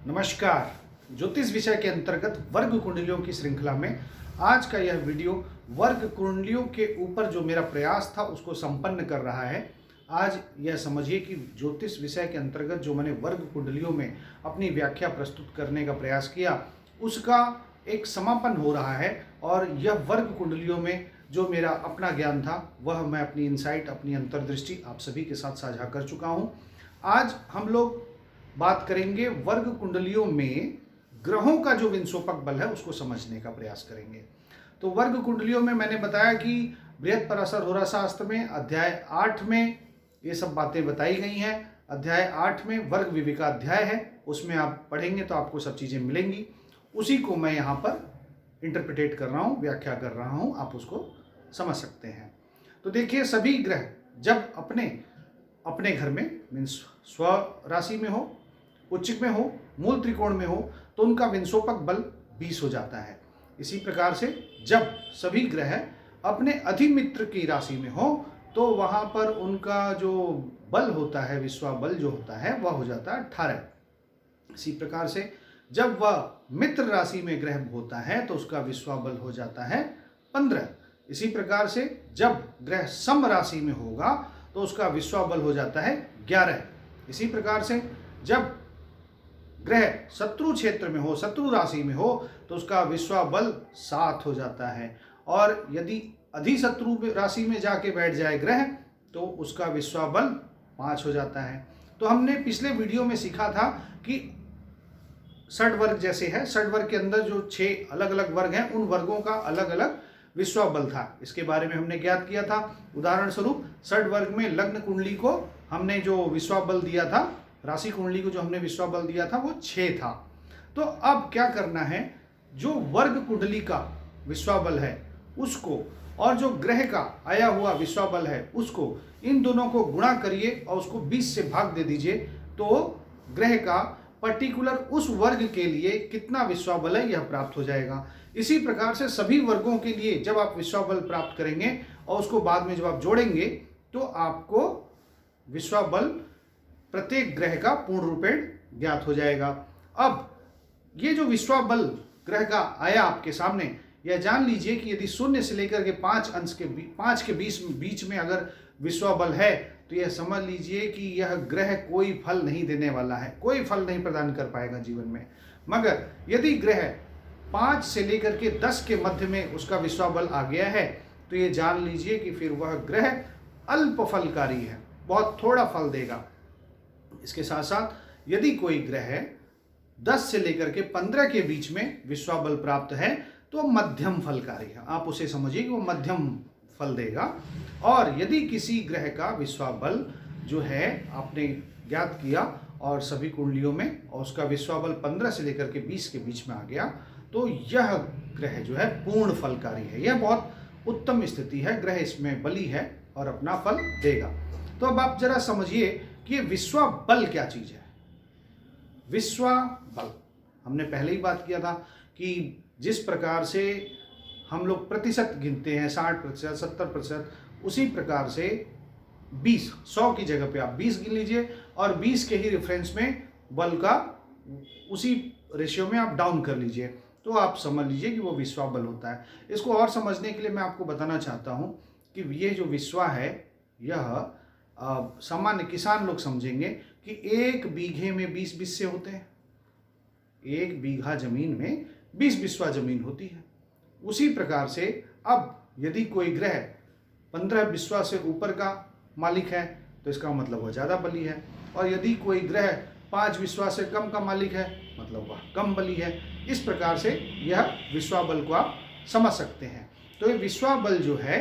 नमस्कार। ज्योतिष विषय के अंतर्गत वर्ग कुंडलियों की श्रृंखला में आज का यह वीडियो वर्ग कुंडलियों के ऊपर जो मेरा प्रयास था उसको संपन्न कर रहा है। आज यह समझिए कि ज्योतिष विषय के अंतर्गत जो मैंने वर्ग कुंडलियों में अपनी व्याख्या प्रस्तुत करने का प्रयास किया उसका एक समापन हो रहा है और यह वर्ग कुंडलियों में जो मेरा अपना ज्ञान था वह मैं अपनी इनसाइट, अपनी अंतर्दृष्टि आप सभी के साथ साझा कर चुका हूँ। आज हम लोग बात करेंगे वर्ग कुंडलियों में ग्रहों का जो विंशोपक बल है उसको समझने का प्रयास करेंगे। तो वर्ग कुंडलियों में मैंने बताया कि बृहत्पराशर होरा शास्त्र में अध्याय 8 में ये सब बातें बताई गई हैं। अध्याय 8 में वर्ग विविका अध्याय है, उसमें आप पढ़ेंगे तो आपको सब चीज़ें मिलेंगी। उसी को मैं यहाँ पर इंटरप्रिटेट कर रहा हूँ, व्याख्या कर रहा हूँ, आप उसको समझ सकते हैं। तो देखिए, सभी ग्रह जब अपने अपने घर में मीन्स स्व राशि में हो, उच्चिक में हो, मूल त्रिकोण में हो तो उनका विंशोपक बल 20 हो जाता है। इसी प्रकार से जब सभी ग्रह अपने अधिमित्र की राशि में हो तो वहाँ पर उनका जो बल होता है, विश्वा बल जो होता है वह हो जाता है 18। इसी प्रकार से जब वह मित्र राशि में ग्रह होता है तो उसका विश्वा बल हो जाता है 15। इसी प्रकार से जब ग्रह सम राशि में होगा तो उसका विश्वा बल हो जाता है 11। इसी प्रकार से जब ग्रह शत्रु क्षेत्र में हो, शत्रु राशि में हो तो उसका विश्वा बल 7 हो जाता है। और यदि अधिशत्रु राशि में जाके बैठ जाए ग्रह तो उसका विश्वा बल 5 हो जाता है। तो हमने पिछले वीडियो में सीखा था कि षड वर्ग जैसे है, षड वर्ग के अंदर जो 6 अलग अलग वर्ग हैं उन वर्गों का अलग अलग विश्वा बल था। इसके बारे में हमने ज्ञात किया था। उदाहरण स्वरूप षड वर्ग में लग्न कुंडली को हमने जो विश्वा बल दिया था, राशि कुंडली को जो हमने विश्वा बल दिया था वो 6 था। तो अब क्या करना है, जो वर्ग कुंडली का विश्वा बल है उसको और जो ग्रह का आया हुआ विश्वा बल है उसको, इन दोनों को गुणा करिए और उसको 20 से भाग दे दीजिए तो ग्रह का पर्टिकुलर उस वर्ग के लिए कितना विश्वा बल है यह प्राप्त हो जाएगा। इसी प्रकार से सभी वर्गों के लिए जब आप विश्वा बल प्राप्त करेंगे और उसको बाद में जब आप जोड़ेंगे तो आपको विश्वा बल प्रत्येक ग्रह का पूर्ण रूपेण ज्ञात हो जाएगा। अब ये जो विश्वा बल ग्रह का आया आपके सामने, यह जान लीजिए कि यदि 0 से लेकर के 5 अंश के 5 के बीच में अगर विश्वा बल है तो यह समझ लीजिए कि यह ग्रह कोई फल नहीं देने वाला है, कोई फल नहीं प्रदान कर पाएगा जीवन में। मगर यदि ग्रह 5 से लेकर के 10 के मध्य में उसका विश्वा बल आ गया है तो ये जान लीजिए कि फिर वह ग्रह अल्प फलकारी है, बहुत थोड़ा फल देगा। इसके साथ साथ यदि कोई ग्रह 10 से लेकर के 15 के बीच में विश्वा बल प्राप्त है तो मध्यम फलकारी है, आप उसे समझिए कि वो मध्यम फल देगा। और यदि किसी ग्रह का विश्वा बल जो है आपने ज्ञात किया और सभी कुंडलियों में और उसका विश्वा बल 15 से लेकर के 20 के बीच में आ गया तो यह ग्रह जो है पूर्ण फलकारी है। यह बहुत उत्तम स्थिति है, ग्रह इसमें बली है और अपना फल देगा। तो अब आप जरा समझिए कि ये विश्वा बल क्या चीज है। विश्वा बल हमने पहले ही बात किया था कि जिस प्रकार से हम लोग प्रतिशत गिनते हैं 60%, 70%, उसी प्रकार से 100 की जगह पे आप 20 गिन लीजिए और 20 के ही रेफरेंस में बल का उसी रेशियो में आप डाउन कर लीजिए तो आप समझ लीजिए कि वो विश्वा बल होता है। इसको और समझने के लिए मैं आपको बताना चाहता हूँ कि ये जो विश्वा है यह सामान्य किसान लोग समझेंगे कि 1 बीघे में 20 बिस्से होते हैं, 1 बीघा जमीन में 20 बिस्वा जमीन होती है। उसी प्रकार से अब यदि कोई ग्रह 15 बिस्वा से ऊपर का मालिक है तो इसका मतलब वह ज़्यादा बली है, और यदि कोई ग्रह 5 बिस्वा से कम का मालिक है मतलब वह कम बली है। इस प्रकार से यह विश्वा बल को आप समझ सकते हैं। तो ये विश्वा बल जो है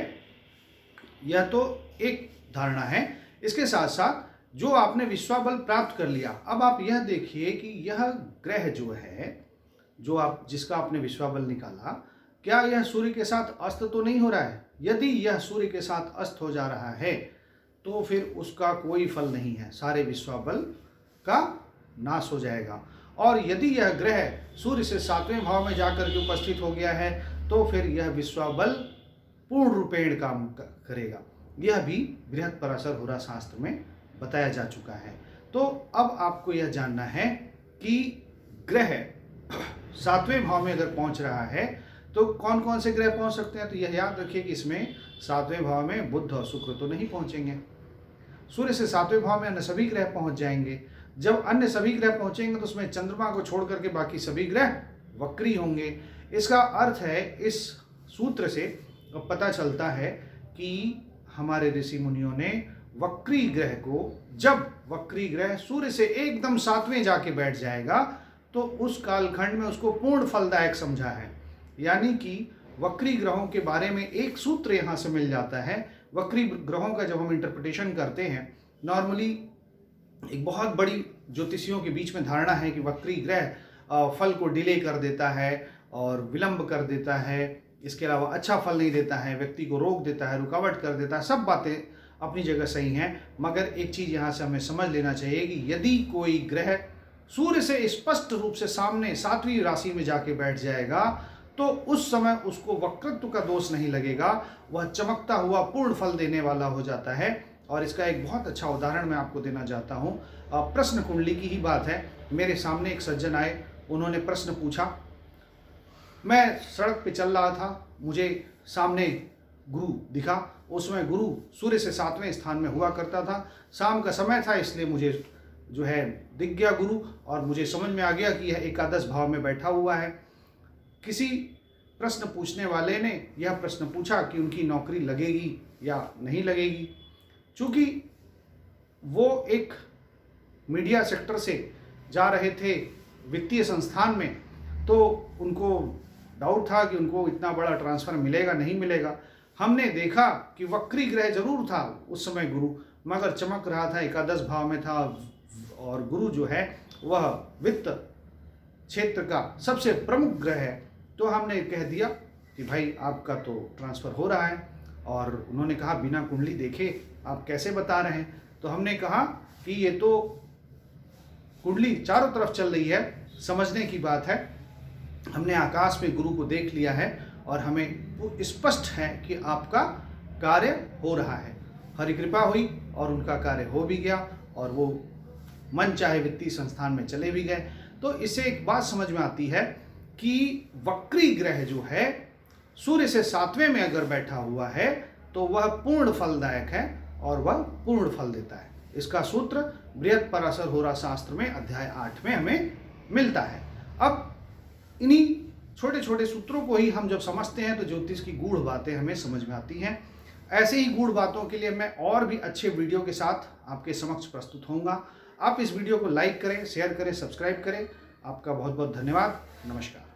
यह तो एक धारणा है। इसके साथ साथ जो आपने विश्वा बल प्राप्त कर लिया, अब आप यह देखिए कि यह ग्रह जो है जो आप जिसका आपने विश्वा बल निकाला, क्या यह सूर्य के साथ अस्त तो नहीं हो रहा है? यदि यह सूर्य के साथ अस्त हो जा रहा है तो फिर उसका कोई फल नहीं है, सारे विश्वा बल का नाश हो जाएगा। और यदि यह ग्रह सूर्य से 7वें भाव में जाकर के उपस्थित हो गया है तो फिर यह विश्वा बल पूर्ण रूपेण काम करेगा। यह भी बृहत्पराशर होरा शास्त्र में बताया जा चुका है। तो अब आपको यह जानना है कि ग्रह 7वें भाव में अगर पहुंच रहा है तो कौन कौन से ग्रह पहुंच सकते हैं, तो यह याद रखिए कि इसमें 7वें भाव में बुध और शुक्र तो नहीं पहुंचेंगे। सूर्य से 7वें भाव में अन्य सभी ग्रह पहुंच जाएंगे। जब अन्य सभी ग्रह पहुंचेंगे तो उसमें चंद्रमा को छोड़ करके बाकी सभी ग्रह वक्री होंगे। इसका अर्थ है, इस सूत्र से पता चलता है कि हमारे ऋषि मुनियों ने वक्री ग्रह को, जब वक्री ग्रह सूर्य से एकदम 7वें जाके बैठ जाएगा तो उस कालखंड में उसको पूर्ण फलदायक समझा है। यानी कि वक्री ग्रहों के बारे में एक सूत्र यहाँ से मिल जाता है। वक्री ग्रहों का जब हम इंटरप्रिटेशन करते हैं, नॉर्मली एक बहुत बड़ी ज्योतिषियों के बीच में धारणा है कि वक्री ग्रह फल को डिले कर देता है और विलंब कर देता है, इसके अलावा अच्छा फल नहीं देता है, व्यक्ति को रोक देता है, रुकावट कर देता है। सब बातें अपनी जगह सही हैं, मगर एक चीज़ यहाँ से हमें समझ लेना चाहिए कि यदि कोई ग्रह सूर्य से स्पष्ट रूप से सामने 7वीं राशि में जाके बैठ जाएगा तो उस समय उसको वक्रत्व का दोष नहीं लगेगा, वह चमकता हुआ पूर्ण फल देने वाला हो जाता है। और इसका एक बहुत अच्छा उदाहरण मैं आपको देना चाहता हूँ। प्रश्न कुंडली की ही बात है। मेरे सामने एक सज्जन आए, उन्होंने प्रश्न पूछा। मैं सड़क पे चल रहा था, मुझे सामने गुरु दिखा। उसमें गुरु सूर्य से 7वें स्थान में हुआ करता था। शाम का समय था, इसलिए मुझे जो है दिख गया गुरु, और मुझे समझ में आ गया कि यह एकादश भाव में बैठा हुआ है। किसी प्रश्न पूछने वाले ने यह प्रश्न पूछा कि उनकी नौकरी लगेगी या नहीं लगेगी। चूँकि वो एक मीडिया सेक्टर से जा रहे थे वित्तीय संस्थान में, तो उनको डाउट था कि उनको इतना बड़ा ट्रांसफ़र मिलेगा नहीं मिलेगा। हमने देखा कि वक्री ग्रह जरूर था उस समय गुरु, मगर चमक रहा था, एकादश भाव में था, और गुरु जो है वह वित्त क्षेत्र का सबसे प्रमुख ग्रह है। तो हमने कह दिया कि भाई आपका तो ट्रांसफ़र हो रहा है। और उन्होंने कहा बिना कुंडली देखे आप कैसे बता रहे हैं। तो हमने कहा कि ये तो कुंडली चारों तरफ चल रही है, समझने की बात है। हमने आकाश में गुरु को देख लिया है और हमें स्पष्ट है कि आपका कार्य हो रहा है। हरि कृपा हुई और उनका कार्य हो भी गया और वो मन चाहे वित्तीय संस्थान में चले भी गए। तो इससे एक बात समझ में आती है कि वक्री ग्रह जो है सूर्य से 7वें में अगर बैठा हुआ है तो वह पूर्ण फलदायक है और वह पूर्ण फल देता है। इसका सूत्र बृहद पराशर होरा शास्त्र में अध्याय 8 में हमें मिलता है। अब इन्हीं छोटे छोटे सूत्रों को ही हम जब समझते हैं तो ज्योतिष की गूढ़ बातें हमें समझ में आती हैं। ऐसे ही गूढ़ बातों के लिए मैं और भी अच्छे वीडियो के साथ आपके समक्ष प्रस्तुत होऊंगा। आप इस वीडियो को लाइक करें, शेयर करें, सब्सक्राइब करें। आपका बहुत बहुत धन्यवाद। नमस्कार।